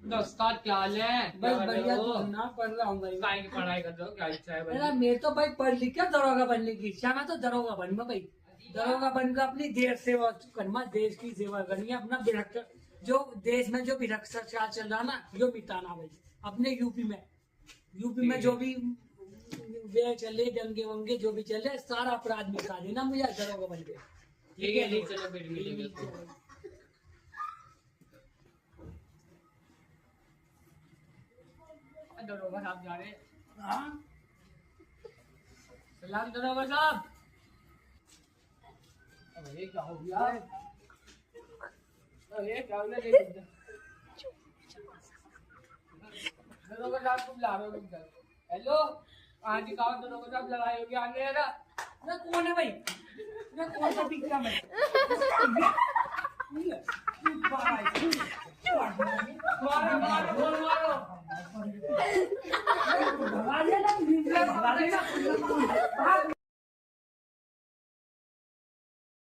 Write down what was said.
दोस्ताद क्या हाल है? बस बढ़िया। तो ना पढ़ रहा हूँ भाई। काय की पढ़ाई कर रहे हो? क्या इच्छा है मेरा भाई? मेरे तो भाई पढ़ लिख के दरोगा बनने की इच्छा। मैं तो दरोगा बनूंगा भाई। दरोगा बनकर अपनी देश सेवा करना, देश की सेवा करनी है। अपना जो देश में जो भी भ्रष्टाचार चल रहा ना, जो मिटाना भाई। अपने यूपी में जो भी वे चले, दंगे वंगे जो भी चले, सारा अपराध मिटा देना मुझे दरोगा बन के। ठीक है, नहीं चलो फिर मिलेंगे तो। दरोगा साहब जा रहे हैं। हाँ सलाम दरोगा साहब। अरे क्या हो गया? अरे क्या हो गया? दरोगा साहब तुम ला रहे हो इधर। हेलो, आज ही कहा दरोगा साहब लड़ाई होगी आगे ना। ना कौन है भाई? ना कौन सा दिखता मैं? मारो मारो मारो। भगा देना, भगा देना।